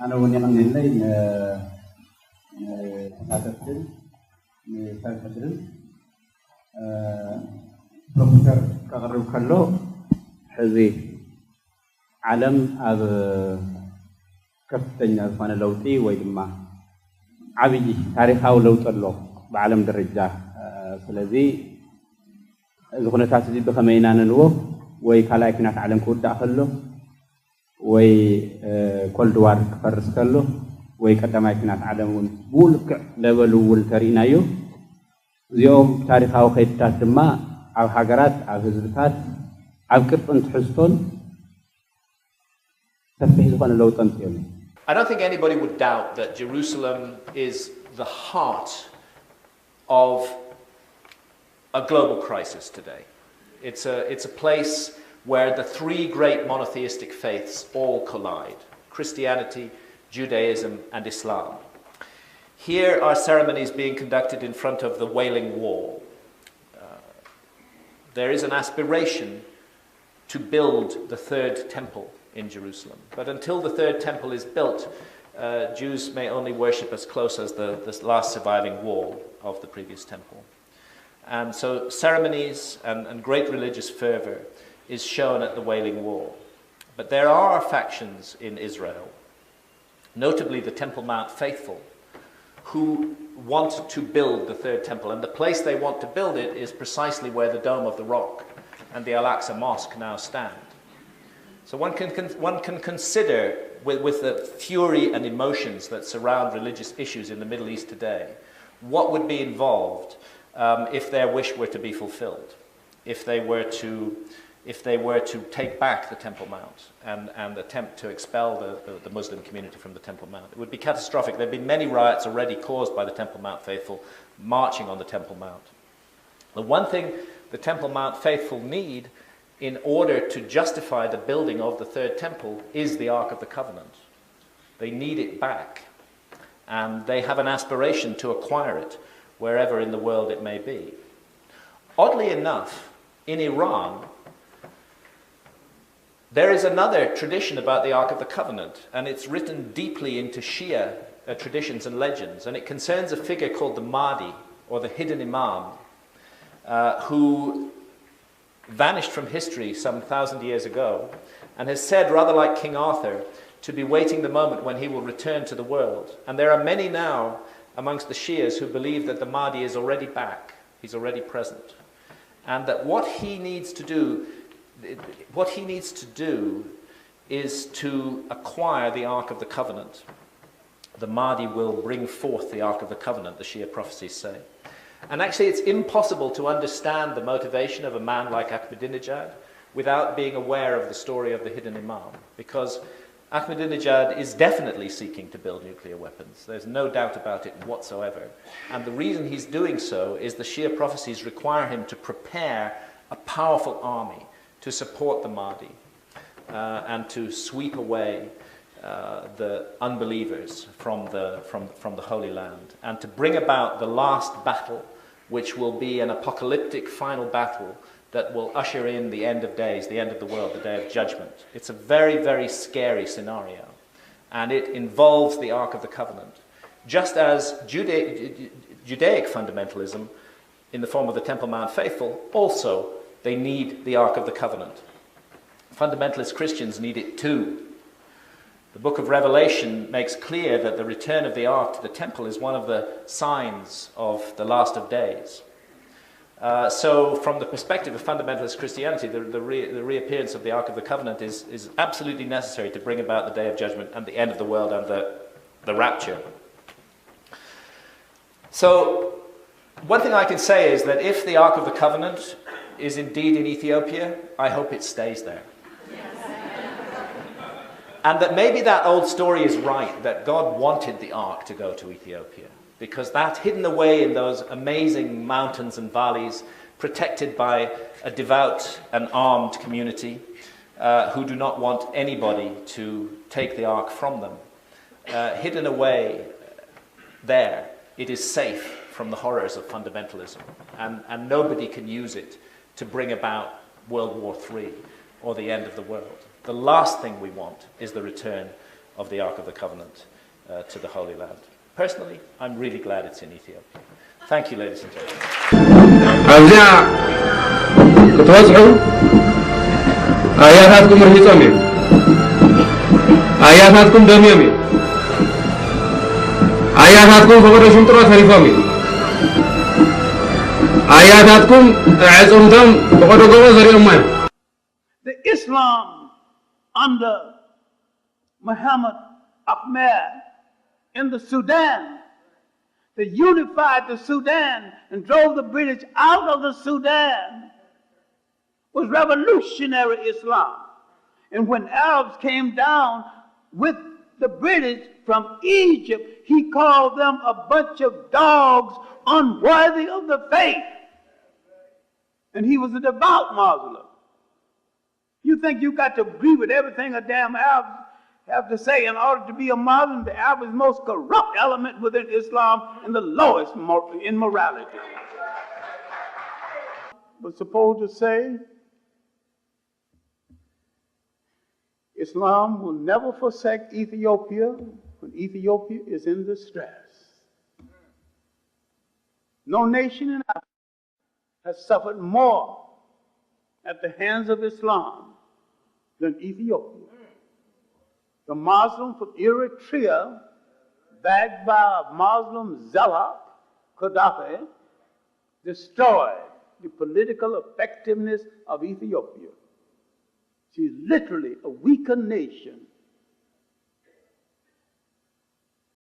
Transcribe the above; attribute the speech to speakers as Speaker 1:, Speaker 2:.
Speaker 1: أنا ونيان الليل تحدثت نفرحدرن بروفيسور كغرب كله حزي عالم أب كفتني أزمان لوتي ويدما عبيد تاريخه لوت الله بعالم درجة سلذي زخنة تاسدي بخمينا نلوه ويكالايكنا تعلم كود داخله وي كل دوار كفرس كله ويكدمايكنا تعلمون بولك لبلو والترينايو اليوم تاريخه خيطات ما أو حجرات أو هزبات أو كيف أنت حسون تفهم زخنة لوت أنت يوم.
Speaker 2: I don't think anybody would doubt that Jerusalem is the heart of a global crisis today. It's a place where the three great monotheistic faiths all collide: Christianity, Judaism, and Islam. Here are ceremonies being conducted in front of the Wailing Wall. There is an aspiration to build the third temple in Jerusalem. But until the third temple is built, Jews may only worship as close as the last surviving wall of the previous temple. And so ceremonies and great religious fervor is shown at the Wailing Wall. But there are factions in Israel, notably the Temple Mount faithful, who want to build the third temple. And the place they want to build it is precisely where the Dome of the Rock and the Al-Aqsa Mosque now stand. So one can consider, with the fury and emotions that surround religious issues in the Middle East today, what would be involved if their wish were to be fulfilled, if they were to take back the Temple Mount and attempt to expel the Muslim community from the Temple Mount. It would be catastrophic. There have been many riots already caused by the Temple Mount faithful marching on the Temple Mount. The one thing the Temple Mount faithful need in order to justify the building of the third temple is the Ark of the Covenant. They need it back, and they have an aspiration to acquire it wherever in the world it may be. Oddly enough, in Iran, there is another tradition about the Ark of the Covenant, and it's written deeply into Shia traditions and legends, and it concerns a figure called the Mahdi, or the hidden Imam, who vanished from history some 1,000 years ago, and has said, rather like King Arthur, to be waiting the moment when he will return to the world. And there are many now amongst the Shias who believe that the Mahdi is already back, he's already present, and that what he needs to do is to acquire the Ark of the Covenant. The Mahdi will bring forth the Ark of the Covenant, the Shia prophecies say. And actually it's impossible to understand the motivation of a man like Ahmadinejad without being aware of the story of the hidden Imam, because Ahmadinejad is definitely seeking to build nuclear weapons. There's no doubt about it whatsoever. And the reason he's doing so is the Shia prophecies require him to prepare a powerful army to support the Mahdi and to sweep away the unbelievers from the Holy Land, and to bring about the last battle, which will be an apocalyptic final battle that will usher in the end of days, the end of the world, the day of judgment. It's a very, very scary scenario, and it involves the Ark of the Covenant. Just as Judaic fundamentalism, in the form of the Temple Mount faithful, also they need the Ark of the Covenant. Fundamentalist Christians need it too. The book of Revelation makes clear that the return of the Ark to the temple is one of the signs of the last of days. So from the perspective of fundamentalist Christianity, the reappearance of the Ark of the Covenant is absolutely necessary to bring about the day of judgment and the end of the world and the rapture. So one thing I can say is that if the Ark of the Covenant is indeed in Ethiopia, I hope it stays there. And that maybe that old story is right, that God wanted the Ark to go to Ethiopia, because that hidden away in those amazing mountains and valleys, protected by a devout and armed community who do not want anybody to take the Ark from them, hidden away there, it is safe from the horrors of fundamentalism, and nobody can use it to bring about World War III or the end of the world. The last thing we want is the return of the Ark of the Covenant to the Holy Land. Personally, I'm really glad it's in Ethiopia. Thank you, ladies and gentlemen.
Speaker 3: The Islam under Muhammad Ahmed in the Sudan that unified the Sudan and drove the British out of the Sudan was revolutionary Islam. And when Arabs came down with the British from Egypt, he called them a bunch of dogs unworthy of the faith. And he was a devout Muslim. You think you got to agree with everything a damn Arab have to say in order to be a Muslim? The Arab is the most corrupt element within Islam and the lowest in morality. We're supposed to say Islam will never forsake Ethiopia when Ethiopia is in distress. No nation in Africa has suffered more at the hands of Islam than Ethiopia. The Muslims from Eritrea, backed by Muslim zealot Gaddafi, destroyed the political effectiveness of Ethiopia. She's literally a weaker nation